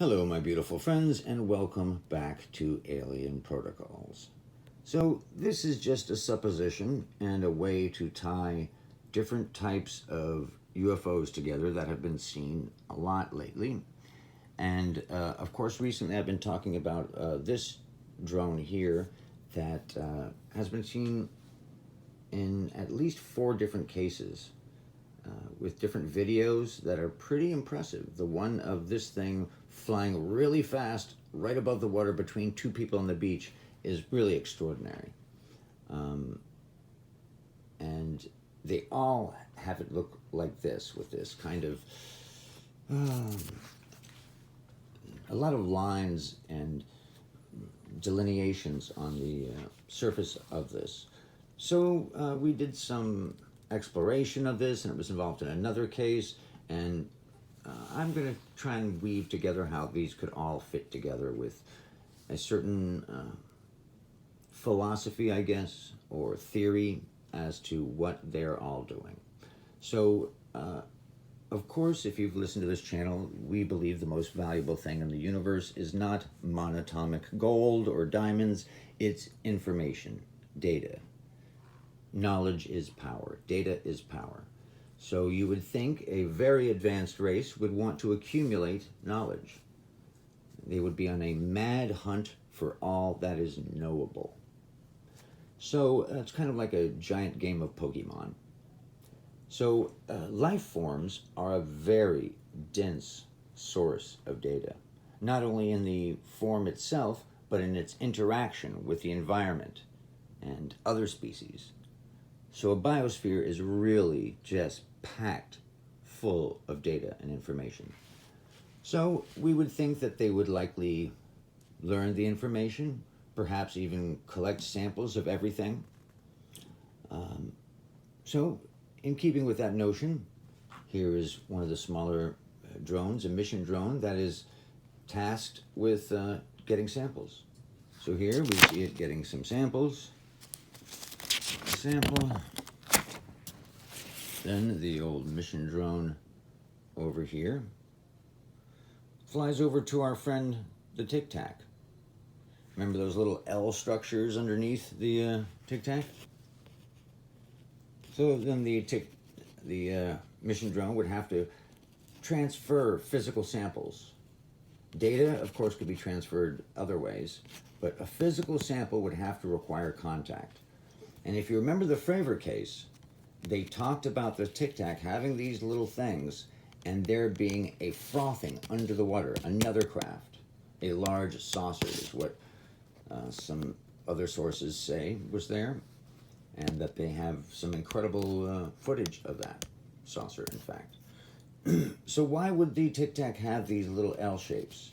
Hello, my beautiful friends, and welcome back to Alien Protocols. So, this is just a supposition and a way to tie different types of UFOs together that have been seen a lot lately. And of course, recently I've been talking about this drone here that has been seen in at least 4 different cases with different videos that are pretty impressive. The one of this thing flying really fast right above the water between 2 people on the beach is really extraordinary. And they all have it look like this, with this kind of a lot of lines and delineations on the surface of this. So we did some exploration of this, and it was involved in another case, and I'm going to try and weave together how these could all fit together with a certain philosophy, I guess, or theory as to what they're all doing. So, of course, if you've listened to this channel, we believe the most valuable thing in the universe is not monatomic gold or diamonds, it's information, data. Knowledge is power. Data is power. So you would think a very advanced race would want to accumulate knowledge. They would be on a mad hunt for all that is knowable. So it's kind of like a giant game of Pokemon. So life forms are a very dense source of data, not only in the form itself, but in its interaction with the environment and other species. So a biosphere is really just packed full of data and information. So we would think that they would likely learn the information, perhaps even collect samples of everything. So in keeping with that notion, here is one of the smaller drones, a mission drone that is tasked with getting samples. So here we see it getting some samples. Sample. Then the old mission drone over here flies over to our friend the Tic Tac. Remember those little L structures underneath the Tic Tac? So then the mission drone would have to transfer physical samples. Data, of course, could be transferred other ways, but a physical sample would have to require contact. And if you remember the Fravor case, they talked about the Tic Tac having these little things and there being a frothing under the water, another craft. A large saucer is what some other sources say was there, and that they have some incredible footage of that saucer, in fact. So why would the Tic Tac have these little L shapes?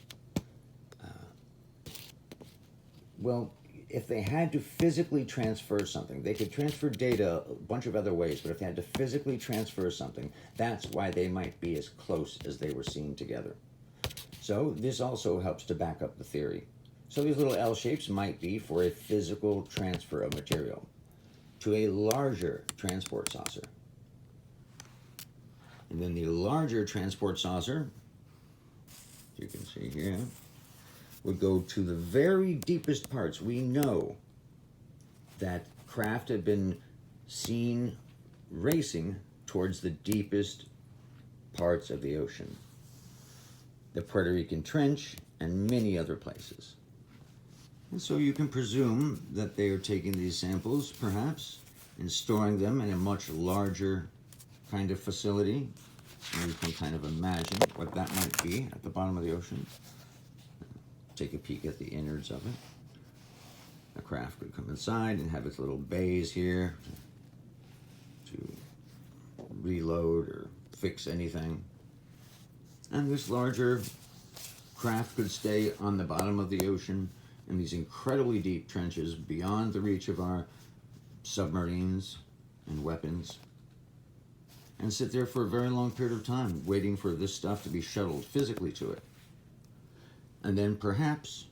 Well, if they had to physically transfer something, they could transfer data a bunch of other ways, but if they had to physically transfer something, that's why they might be as close as they were seen together. So this also helps to back up the theory. So these little L shapes might be for a physical transfer of material to a larger transport saucer. And then the larger transport saucer, you can see here, would go to the very deepest parts. We know that craft had been seen racing towards the deepest parts of the ocean. The Puerto Rican Trench and many other places. And so you can presume that they are taking these samples, perhaps, and storing them in a much larger kind of facility. And you can kind of imagine what that might be at the bottom of the ocean. Take a peek at the innards of it. A craft could come inside and have its little bays here to reload or fix anything. And this larger craft could stay on the bottom of the ocean in these incredibly deep trenches beyond the reach of our submarines and weapons, and sit there for a very long period of time waiting for this stuff to be shuttled physically to it. And then perhaps,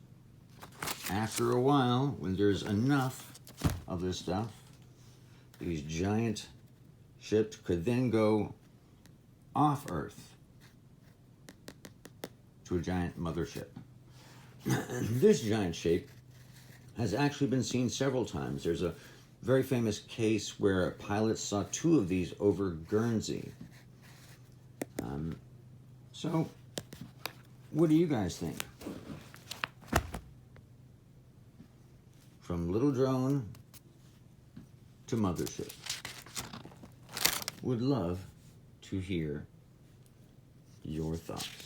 after a while, when there's enough of this stuff, these giant ships could then go off Earth to a giant mothership. This giant shape has actually been seen several times. There's a very famous case where pilots saw two of these over Guernsey. So, what do you guys think? From little drone to mothership. Would love to hear your thoughts.